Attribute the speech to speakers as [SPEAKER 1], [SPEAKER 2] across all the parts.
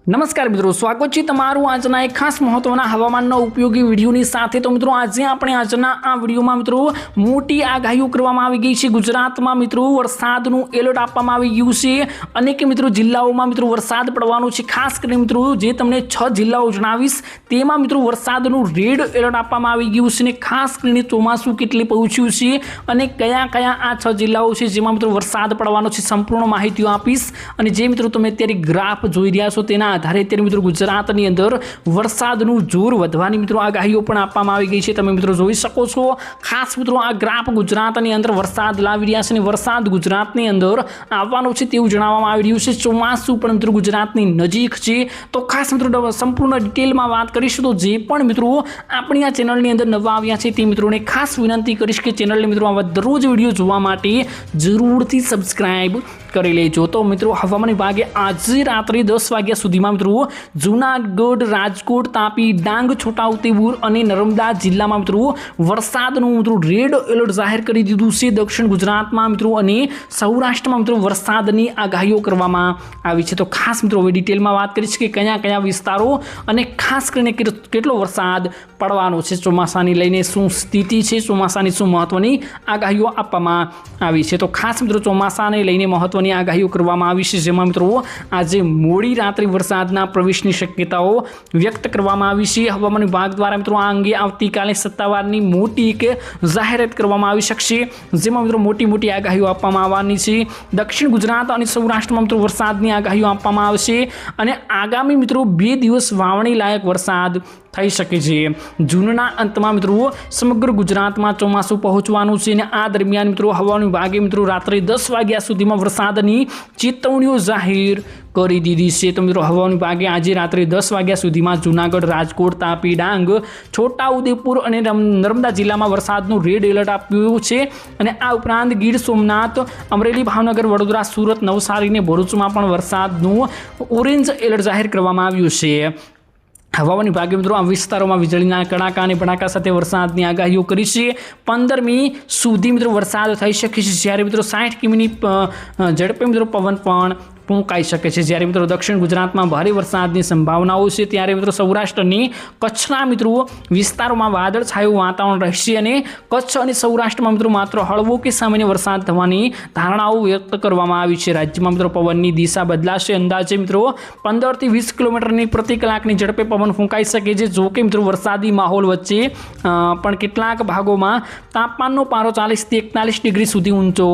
[SPEAKER 1] नमस्कार मित्रों, स्वागत है तमारू आजना एक खास महत्वना हवामानना उपयोगी विडियोनी साथे। तो मित्रों आज आपणे आजना आ विडियोमां मित्रों मोटी आगाहीओ करवामां आवी गई छे। गुजरातमां मित्रों वरसादनुं एलर्ट आपवामां आवी गयुं छे। अनेक मित्रों जिल्लाओमां मित्रों वरसाद पड़वानो छे। खास करीने मित्रों जे तमने 6 जिल्लाओ जणावीश तेमां मित्रों वरसादनुं रेड एलर्ट आपवामां आवी गयुं छे। खास करीने ચોમાસું કેટલી પહોંચ્યું છે અને કયા કયા આ 6 જિલ્લાઓ છે જેમાં મિત્રો વરસાદ પડવાનો છે સંપૂર્ણ માહિતીઓ આપીશ। અને જે મિત્રો તમે અત્યારે ગ્રાફ જોઈ રહ્યા છો તેના आधारे અત્યારે મિત્રો ગુજરાતની અંદર વરસાદનું જોર વધવાની મિત્રો આગાહીઓ પણ આપવામાં આવી ગઈ છે। તમે મિત્રો જોઈ શકો છો। ખાસ મિત્રો આ ગ્રાફ ગુજરાતની અંદર વરસાદ લાવી રહ્યા છે અને વરસાદ ગુજરાતની અંદર આવવાનો છે તેવું જણાવવામાં આવી રહ્યું છે। ચોમાસું પણ મિત્રો ગુજરાતની નજીક છે। તો ખાસ મિત્રો સંપૂર્ણ ડિટેલમાં વાત કરીશું। તો જે પણ મિત્રો આપણી આ ચેનલની અંદર નવા આવ્યા છે તે મિત્રોને ખાસ વિનંતી કરીશ કે ચેનલને મિત્રો આવા દરરોજ વિડીયો જોવા માટે જરૂરથી સબસ્ક્રાઇબ કરી લેજો। તો મિત્રો હવામાન વિભાગે આજે રાત્રે 10 વાગ્યા સુધીમાં મિત્રો જૂનાગઢ, રાજકોટ, તાપી, ડાંગ, છોટાઉદેપુર અને નર્મદા જિલ્લામાં મિત્રો વરસાદનું મિત્રો રેડ એલર્ટ જાહેર કરી દીધું છે। દક્ષિણ ગુજરાતમાં મિત્રો અને સૌરાષ્ટ્રમાં મિત્રો વરસાદની આગાહીઓ કરવામાં આવી છે। તો ખાસ મિત્રો હવે ડિટેલમાં વાત કરીશ કે કયા કયા વિસ્તારો અને ખાસ કરીને કેટલો વરસાદ પડવાનો છે, ચોમાસાની લઈને શું સ્થિતિ છે, ચોમાસાની શું મહત્વની આગાહીઓ આપવામાં આવી છે। તો ખાસ મિત્રો ચોમાસાને લઈને મહત્વની આગાહીઓ કરવામાં આવી છે જેમાં મિત્રો આજે મોડી રાત્રે વરસાદના પ્રવેશની શક્યતાઓ વ્યક્ત કરવામાં આવી છે। હવામાન વિભાગ દ્વારા મિત્રો આ અંગે આવતીકાલે સત્તાવારની મોટી એક જાહેરાત કરવામાં આવી શકશે જેમાં મિત્રો મોટી મોટી આગાહીઓ આપવામાં આવવાની છે। દક્ષિણ ગુજરાત અને સૌરાષ્ટ્રમાં મિત્રો વરસાદની આગાહીઓ આપવામાં આવશે અને આગામી મિત્રો 2 દિવસ વાવણી લાયક વરસાદ થઈ શકે છે। જૂનના અંતમાં મિત્રો સમગ્ર ગુજરાતમાં ચોમાસું પહોંચવાનું છે અને આ દરમિયાન મિત્રો હવામાન વિભાગે મિત્રો રાત્રે 10 વાગ્યા સુધીમાં વરસાદની ચેતવણીઓ જાહેર કરી દીધી છે। તો મિત્રો હવામાન વિભાગે આજે રાત્રે 10 વાગ્યા સુધીમાં જૂનાગઢ, રાજકોટ, તાપી, ડાંગ, છોટાઉદેપુર અને નર્મદા જિલ્લામાં વરસાદનું રેડ એલર્ટ આપ્યું છે અને આ ઉપરાંત ગીર સોમનાથ, અમરેલી, ભાવનગર, વડોદરા, સુરત, નવસારી અને ભરૂચમાં પણ વરસાદનું ઓરેન્જ એલર્ટ જાહેર કરવામાં આવ્યું છે। હવામાન વિભાગે મિત્રો આ વિસ્તારોમાં વીજળીના કડાકા અને ભડાકા સાથે વરસાદની આગાહીઓ કરી છે। 15મી સુધી મિત્રો વરસાદ થઈ શકે છે જ્યારે મિત્રો 60 કિમીની ઝડપે મિત્રો પવન પણ ફૂંકાઈ શકે છે। જ્યારે મિત્રો દક્ષિણ ગુજરાતમાં ભારે વરસાદની સંભાવનાઓ છે ત્યારે મિત્રો સૌરાષ્ટ્રની કચ્છના મિત્રો વિસ્તારોમાં વાદળછાયું વાતાવરણ રહેશે અને કચ્છ અને સૌરાષ્ટ્રમાં મિત્રો માત્ર હળવો કે સામાન્ય વરસાદ થવાની ધારણાઓ વ્યક્ત કરવામાં આવી છે। રાજ્યમાં મિત્રો પવનની દિશા બદલાશે। અંદાજે મિત્રો 15 થી 20 કિલોમીટરની પ્રતિ કલાકની ઝડપે પવન ફૂંકાઈ શકે છે। જો કે મિત્રો વરસાદી માહોલ વચ્ચે પણ કેટલાક ભાગોમાં તાપમાનનો પારો 40 થી 41 ડિગ્રી સુધી ઊંચો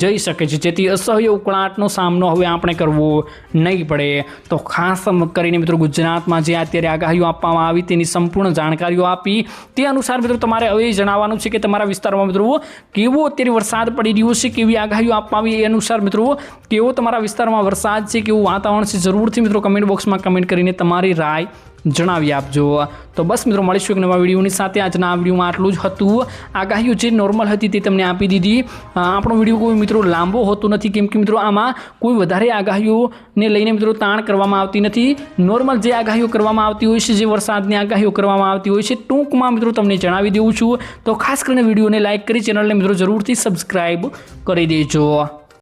[SPEAKER 1] જઈ શકે છે જેથી અસહ્ય ઉકળાટનો સામનો હવે આપણે કરવો નહીં પડે। તો ખાસ કરીને મિત્રો ગુજરાતમાં જે અત્યારે આગાહીઓ આપવામાં આવી તેની સંપૂર્ણ જાણકારીઓ આપી તે અનુસાર મિત્રો તમારે હવે જણાવવાનું છે કે તમારા વિસ્તારમાં મિત્રો કેવો અત્યારે વરસાદ પડી રહ્યો છે, કેવી આગાહીઓ આપવામાં આવી એ અનુસાર મિત્રો કેવો તમારા વિસ્તારમાં વરસાદ છે, કેવું વાતાવરણ છે, જરૂરથી મિત્રો કમેન્ટ બોક્સમાં કમેન્ટ કરીને તમારી રાય જણાવી આપજો। તો બસ મિત્રો મળીશું એક નવા વિડીયોની સાથે। આજના આ વિડીયોમાં આટલું જ હતું। આગાહીઓ જે નોર્મલ હતી તે તમને આપી દીધી। આપણો વિડીયો કોઈ મિત્રો લાંબો હોતો નથી કેમ કે મિત્રો આમાં કોઈ વધારે આગાહીઓને લઈને મિત્રો તાણ કરવામાં આવતી નથી। નોર્મલ જે આગાહીઓ કરવામાં આવતી હોય છે, જે વરસાદની આગાહીઓ કરવામાં આવતી હોય છે ટૂંકમાં મિત્રો તમને જણાવી દઉં છું। તો ખાસ કરીને વિડીયોને લાઇક કરી ચેનલને મિત્રો જરૂરથી સબસ્ક્રાઈબ કરી દેજો।